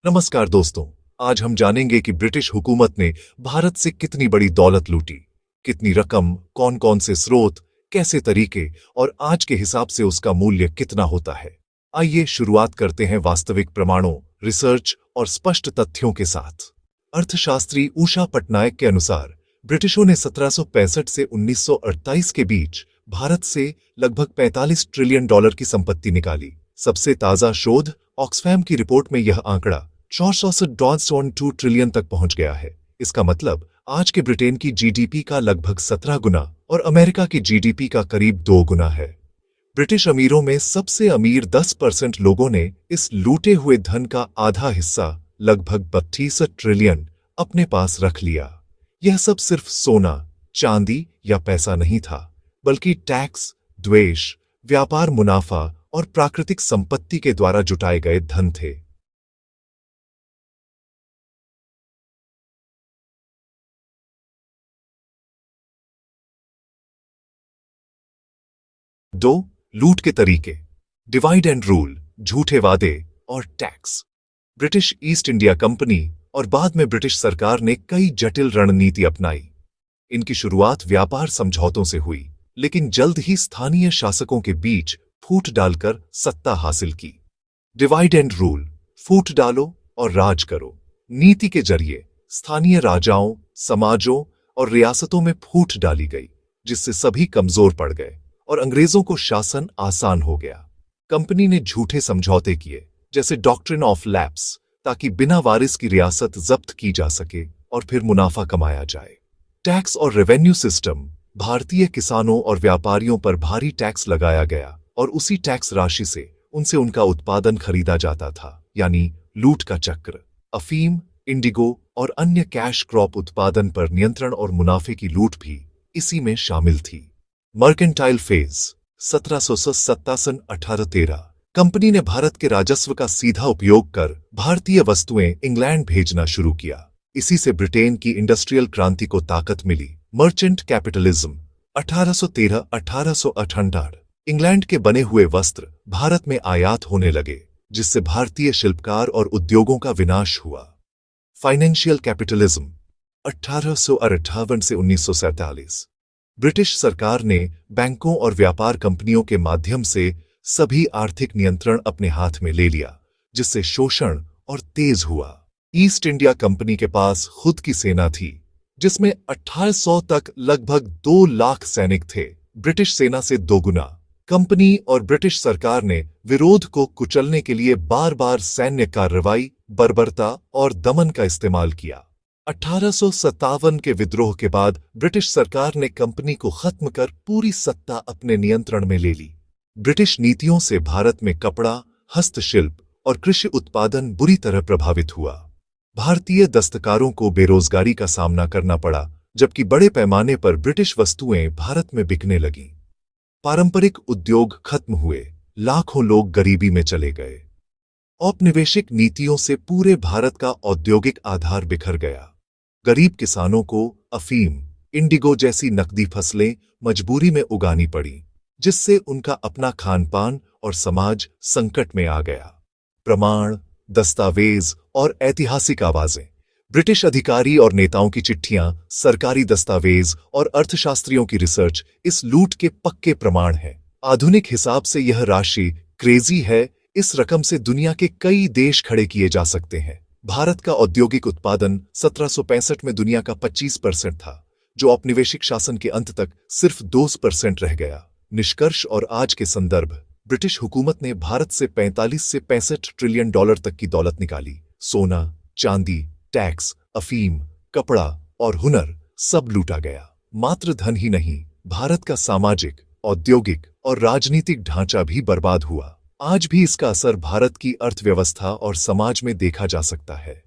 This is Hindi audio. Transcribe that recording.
नमस्कार दोस्तों। आज हम जानेंगे कि ब्रिटिश हुकूमत ने भारत से कितनी बड़ी दौलत लूटी, कितनी रकम, कौन कौन से स्रोत, कैसे तरीके और आज के हिसाब से उसका मूल्य कितना होता है। आइए शुरुआत करते हैं वास्तविक प्रमाणों, रिसर्च और स्पष्ट तथ्यों के साथ। अर्थशास्त्री उषा पटनायक के अनुसार ब्रिटिशों ने 1765 से 1928 के बीच भारत से लगभग 45 ट्रिलियन डॉलर की संपत्ति निकाली। सबसे ताजा शोध ऑक्सफैम की रिपोर्ट में यह आंकड़ा 462 ट्रिलियन तक पहुंच गया है। इसका मतलब आज के ब्रिटेन की जीडीपी का लगभग 17 गुना और अमेरिका की जीडीपी का करीब 2 गुना है। ब्रिटिश अमीरों में सबसे अमीर 10% लोगों ने इस लूटे हुए धन का आधा हिस्सा लगभग 32 ट्रिलियन अपने पास रख लिया। यह सब सिर्फ सोना, चांदी या पैसा नहीं था, बल्कि टैक्स, द्वेष, व्यापार मुनाफा और प्राकृतिक संपत्ति के द्वारा जुटाए गए धन थे। 2. लूट के तरीके, डिवाइड एंड रूल, झूठे वादे और tax. British east India company और बाद में ब्रिटिश सरकार ने कई जटिल रणनीति अपनाई। इनकी शुरुआत व्यापार समझौतों से हुई, लेकिन जल्द ही स्थानीय शासकों के बीच फूट डालकर सत्ता हासिल की। डिवाइड एंड रूल, फूट डालो और राज करो। नीति के जरिए स्थानीय राजाओं, समाजों और रियासतों में फूट डाली गई, जिससे सभी कमजोर पड़ गए और अंग्रेजों को शासन आसान हो गया। कंपनी ने झूठे समझौते किए, जैसे डॉक्ट्रिन ऑफ लैप्स, ताकि बिना वारिस की रियासत जब्त की जा सके और फिर मुनाफा कमाया जाए। टैक्स और रेवेन्यू सिस्टम, भारतीय किसानों और व्यापारियों पर भारी टैक्स लगाया गया और उसी टैक्स राशि से उनसे उनका उत्पादन खरीदा जाता था, यानी लूट का चक्र। अफीम, इंडिगो और अन्य कैश क्रॉप उत्पादन पर नियंत्रण और मुनाफे की लूट भी इसी में शामिल थी। Mercantile phase 1787-1813। कंपनी ने भारत के राजस्व का सीधा उपयोग कर भारतीय वस्तुएं इंग्लैंड भेजना शुरू किया। इसी से ब्रिटेन की इंडस्ट्रियल क्रांति को ताकत मिली। Merchant capitalism 1813-1868। इंग्लैंड के बने हुए वस्त्र भारत में आयात होने लगे, जिससे भारतीय शिल्पकार और उद्योगों का विनाश हुआ। फाइनेंशियल कैपिटलिज्म 1858 से 1947। ब्रिटिश सरकार ने बैंकों और व्यापार कंपनियों के माध्यम से सभी आर्थिक नियंत्रण अपने हाथ में ले लिया, जिससे शोषण और तेज हुआ। ईस्ट इंडिया कंपनी के पास खुद की सेना थी, जिसमें 1800 तक लगभग 2 लाख सैनिक थे, ब्रिटिश सेना से 2 गुना। कंपनी और ब्रिटिश सरकार ने विरोध को कुचलने के लिए बार बार सैन्य कार्रवाई, बर्बरता और दमन का इस्तेमाल किया। 1857 के विद्रोह के बाद ब्रिटिश सरकार ने कंपनी को खत्म कर पूरी सत्ता अपने नियंत्रण में ले ली। ब्रिटिश नीतियों से भारत में कपड़ा, हस्तशिल्प और कृषि उत्पादन बुरी तरह प्रभावित हुआ। भारतीय दस्तकारों को बेरोजगारी का सामना करना पड़ा, जबकि बड़े पैमाने पर ब्रिटिश वस्तुएं भारत में बिकने लगीं। पारंपरिक उद्योग खत्म हुए, लाखों लोग गरीबी में चले गए। औपनिवेशिक नीतियों से पूरे भारत का औद्योगिक आधार बिखर गया। गरीब किसानों को अफीम, इंडिगो जैसी नकदी फसलें मजबूरी में उगानी पड़ी, जिससे उनका अपना खानपान और समाज संकट में आ गया। प्रमाण, दस्तावेज और ऐतिहासिक आवाजें, ब्रिटिश अधिकारी और नेताओं की चिट्ठियां, सरकारी दस्तावेज और अर्थशास्त्रियों की रिसर्च इस लूट के पक्के प्रमाण हैं। आधुनिक हिसाब से यह राशि क्रेजी है। इस रकम से दुनिया के कई देश खड़े किए जा सकते हैं। भारत का औद्योगिक उत्पादन 1765 में दुनिया का 25% था, जो औपनिवेशिक शासन के अंत तक सिर्फ 2% रह गया। निष्कर्ष और आज के संदर्भ, ब्रिटिश हुकूमत ने भारत से 45 से 65 ट्रिलियन डॉलर तक की दौलत निकाली। सोना, चांदी, टैक्स, अफीम, कपड़ा और हुनर सब लूटा गया। मात्र धन ही नहीं, भारत का सामाजिक, औद्योगिक और राजनीतिक ढांचा भी बर्बाद हुआ। आज भी इसका असर भारत की अर्थव्यवस्था और समाज में देखा जा सकता है।